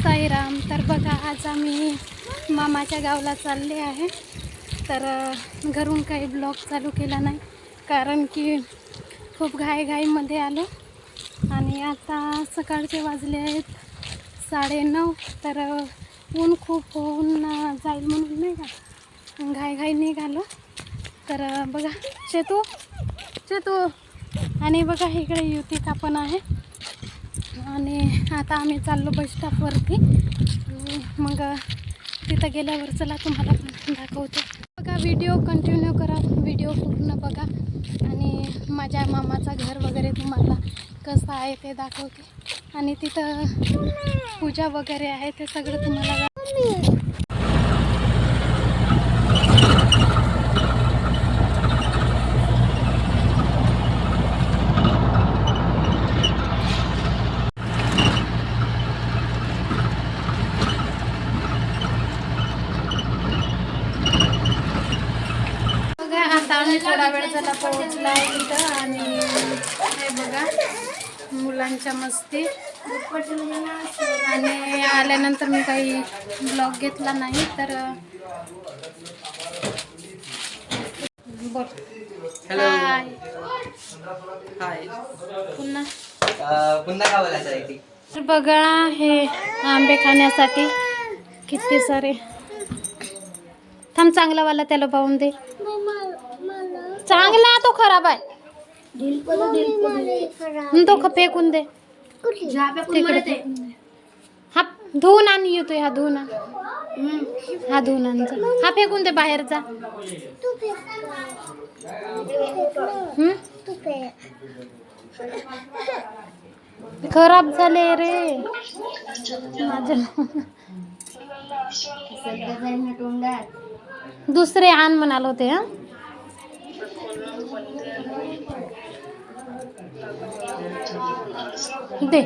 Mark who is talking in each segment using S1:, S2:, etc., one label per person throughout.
S1: साईराम. तर बघा, आज आम्ही मामाच्या गावाला चालले आहे. तर घरून काही ब्लॉग चालू केला नाही, कारण की खूप घाईमध्ये आलो. आणि आता सकाळचे वाजले आहेत 9:30. तर ऊन खूप होऊन जाईल म्हणून नाही का घाई निघालो. तर बघा चेतू आणि बघा इकडे युतिका पण आहे. आणि आता आम्ही चाललो बस स्टॉपवरती. आणि मग तिथं गेल्यावर चला तुम्हाला पण दाखवते. बघा, व्हिडिओ कंटिन्यू करा, व्हिडिओ पूर्ण बघा. आणि माझ्या मामाचं घर वगैरे तुम्हाला कसं आहे ते दाखवते. आणि तिथं पूजा वगैरे आहे ते सगळं तुम्हाला आता आम्ही थोडा वेळ झाला पोहोचला इथं. आणि हे बघा मुलांच्या मस्ती. आणि आल्यानंतर मी काही ब्लॉग घेतला नाही. तर बोल हाय
S2: हाय.
S1: पुन्हा
S2: का बोलायचं?
S1: तर बघा, हे आंबे खाण्यासाठी किती सारे. थांब, चांगला वाला त्याला पाहून दे. चांगला तो खराब आहे, तो फेकून दे तिकडे. हा धुवून आण, येतोय हा धुवून आण, हा धुवून आण. हा फेकून दे बाहेरचा. खराब झाले रे माझं. दुसरे आण म्हणाल होते. हा दे.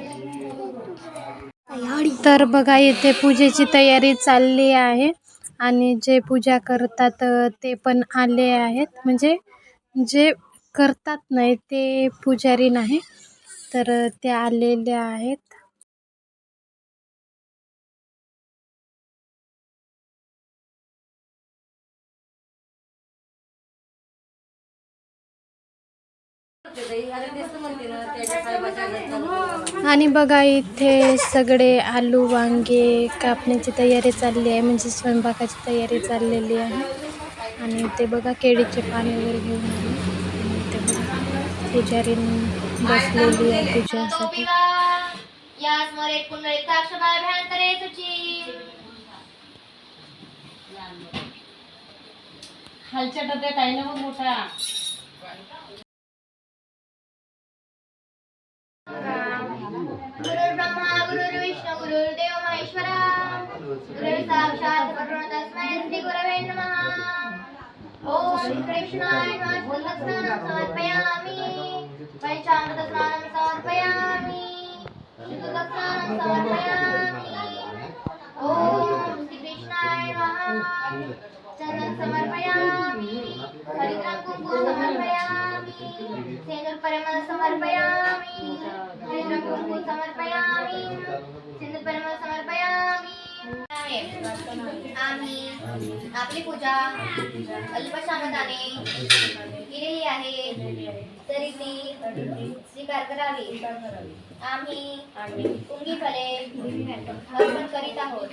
S1: तर बघा, इथे पूजेची तयारी चालली आहे. आणि जे पूजा करतात ते पण आले आहेत. म्हणजे जे करतात नाही ते पुजारी नाही, तर ते आलेले आहेत. आणि बघा, इथे सगळे आलू वांगे कापण्याची तयारी चालली आहे, म्हणजे स्वयंपाकाची तयारी चाललेली आहे. आणि ते बघा केळीचे पाने वगैरे घेऊन आले. आणि ते बघा पुजारी बसलेली आहे पूजासाठी. खालच्या डब्यात आहे ना मग मोठा.
S3: गुरुर्ब्रह्मा गुरुर्विष्णू गुरुर्देव महेश्वरा गुरुर्साक्षात् परब्रह्म तस्मै श्री गुरवे नमः. ओम कृष्णाय नमः. फुल्लस्नानं समर्पयामि, पंचामृतस्नानं समर्पयामि, शुद्धस्नानं समर्पयामि. ओम श्रीकृष्णाय नमः. चंदन समर्पयामि, हरिद्रां कुंकुम समर्पयामि, सेंदूर परिमळ समर्पयामि, हरिद्रां कुंकुम समर्पयामि, सेंदूर परिमळ समर्पयामि. आम्ही आपली पूजा अल्पशांताने केलेली आहे, तरी ती स्वीकार करावी. आम्ही पुंगी फले अर्पण करीत आहोत.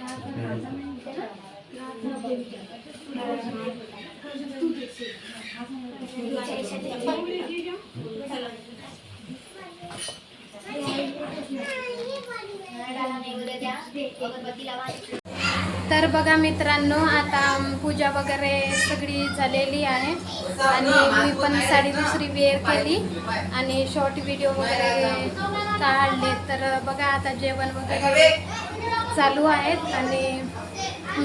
S1: तर बघा मित्रांनो, आता पूजा वगैरे सगळी झालेली आहे. आणि मी पण साडी दुसरी वेअर केली आणि शॉर्ट व्हिडिओ वगैरे काढले. तर बघा, आता जेवण वगैरे चालू आहेत. आणि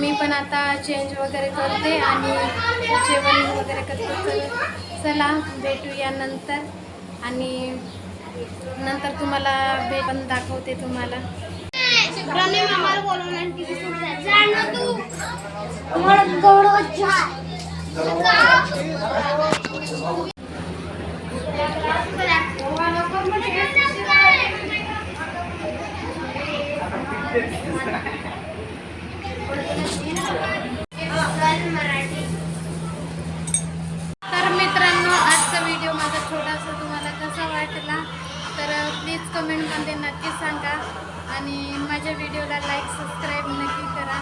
S1: मी पण आता चेंज वगैरे करते आणि जेवण वगैरे करते. चला भेटूया नंतर. आणि नंतर तुम्हाला पण दाखवते तुम्हाला.
S3: मराठी.
S1: तर मित्रांनो, आजचा व्हिडिओ माझा छोटासा तुम्हाला कसा वाटला तर प्लीज कमेंटमध्ये नक्की सांगा आणि माझ्या व्हिडिओला लाईक सबस्क्राईब नक्की करा.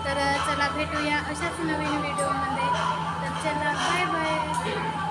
S1: तर चला भेटूया अशाच नवीन व्हिडिओमध्ये. तर चला बाय बाय.